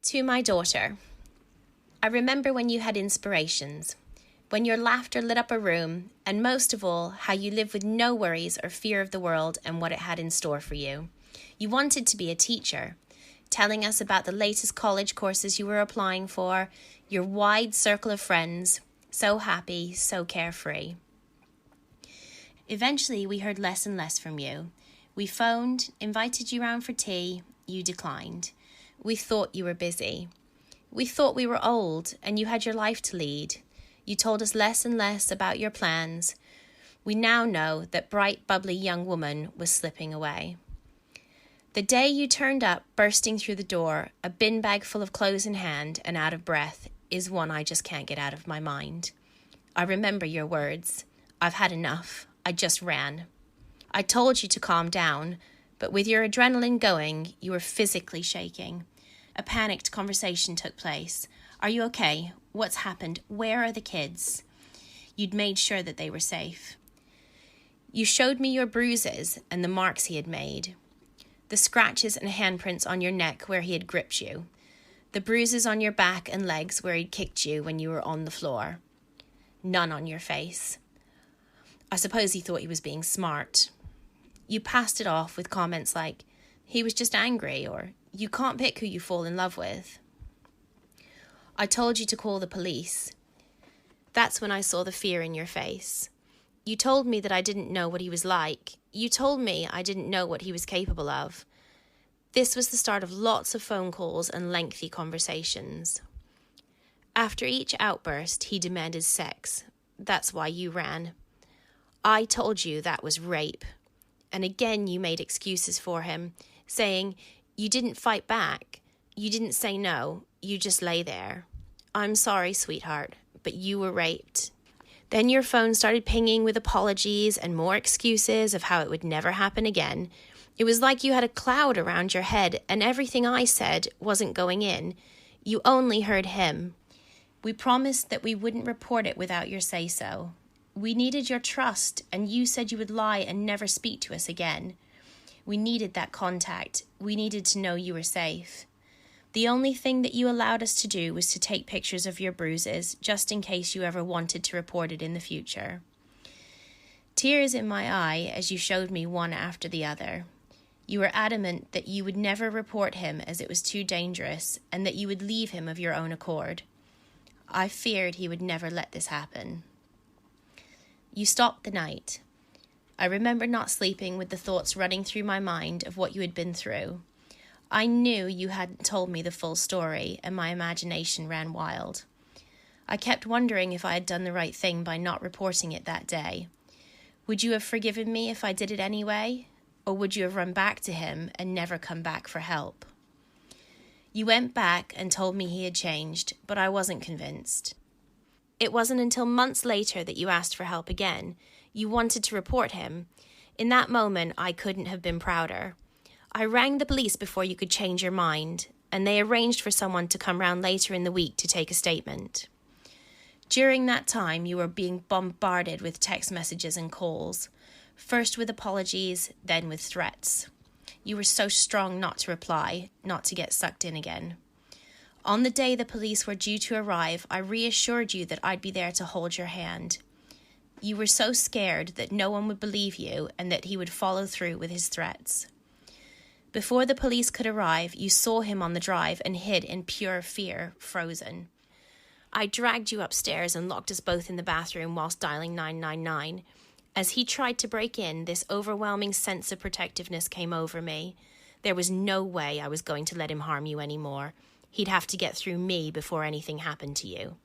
To my daughter, I remember when you had inspirations, when your laughter lit up a room, and most of all, how you lived with no worries or fear of the world and what it had in store for you. You wanted to be a teacher, telling us about the latest college courses you were applying for, your wide circle of friends, so happy, so carefree. Eventually, we heard less and less from you. We phoned, invited you round for tea, you declined. We thought you were busy. We thought we were old and you had your life to lead. You told us less and less about your plans. We now know that bright, bubbly young woman was slipping away. The day you turned up, bursting through the door, a bin bag full of clothes in hand and out of breath, is one I just can't get out of my mind. I remember your words. I've had enough. I just ran. I told you to calm down, but with your adrenaline going, you were physically shaking. A panicked conversation took place. Are you okay? What's happened? Where are the kids? You'd made sure that they were safe. You showed me your bruises and the marks he had made. The scratches and handprints on your neck where he had gripped you. The bruises on your back and legs where he'd kicked you when you were on the floor. None on your face. I suppose he thought he was being smart. You passed it off with comments like, he was just angry, or you can't pick who you fall in love with. I told you to call the police. That's when I saw the fear in your face. You told me that I didn't know what he was like. You told me I didn't know what he was capable of. This was the start of lots of phone calls and lengthy conversations. After each outburst, he demanded sex. That's why you ran. I told you that was rape. And again you made excuses for him, saying, you didn't fight back. You didn't say no. You just lay there. I'm sorry, sweetheart, but you were raped. Then your phone started pinging with apologies and more excuses of how it would never happen again. It was like you had a cloud around your head and everything I said wasn't going in. You only heard him. We promised that we wouldn't report it without your say-so. We needed your trust, and you said you would lie and never speak to us again. We needed that contact. We needed to know you were safe. The only thing that you allowed us to do was to take pictures of your bruises, just in case you ever wanted to report it in the future. Tears in my eye as you showed me one after the other. You were adamant that you would never report him as it was too dangerous, and that you would leave him of your own accord. I feared he would never let this happen. You stopped the night. I remember not sleeping with the thoughts running through my mind of what you had been through. I knew you hadn't told me the full story, and my imagination ran wild. I kept wondering if I had done the right thing by not reporting it that day. Would you have forgiven me if I did it anyway? Or would you have run back to him and never come back for help? You went back and told me he had changed, but I wasn't convinced. It wasn't until months later that you asked for help again. You wanted to report him. In that moment, I couldn't have been prouder. I rang the police before you could change your mind, and they arranged for someone to come round later in the week to take a statement. During that time, you were being bombarded with text messages and calls, first with apologies, then with threats. You were so strong not to reply, not to get sucked in again. On the day the police were due to arrive, I reassured you that I'd be there to hold your hand. You were so scared that no one would believe you and that he would follow through with his threats. Before the police could arrive, you saw him on the drive and hid in pure fear, frozen. I dragged you upstairs and locked us both in the bathroom whilst dialing 999. As he tried to break in, this overwhelming sense of protectiveness came over me. There was no way I was going to let him harm you anymore. He'd have to get through me before anything happened to you.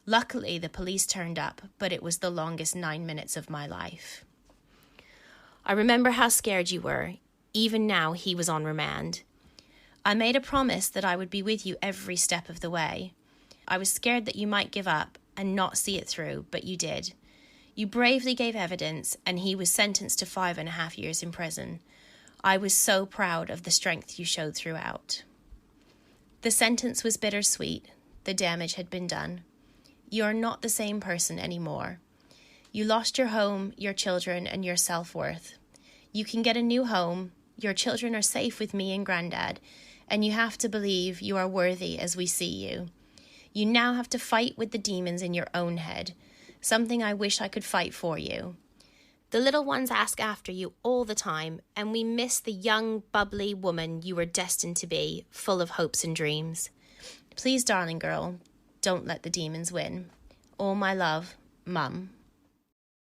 Luckily, the police turned up, but it was the longest 9 minutes of my life. I remember how scared you were. Even now, he was on remand. I made a promise that I would be with you every step of the way. I was scared that you might give up and not see it through, but you did. You bravely gave evidence, and he was sentenced to 5.5 years in prison. I was so proud of the strength you showed throughout. The sentence was bittersweet. The damage had been done. You are not the same person anymore. You lost your home, your children, and your self-worth. You can get a new home. Your children are safe with me and Granddad, and you have to believe you are worthy as we see you. You now have to fight with the demons in your own head, something I wish I could fight for you. The little ones ask after you all the time, and we miss the young, bubbly woman you were destined to be, full of hopes and dreams. Please, darling girl, don't let the demons win. All my love, Mum.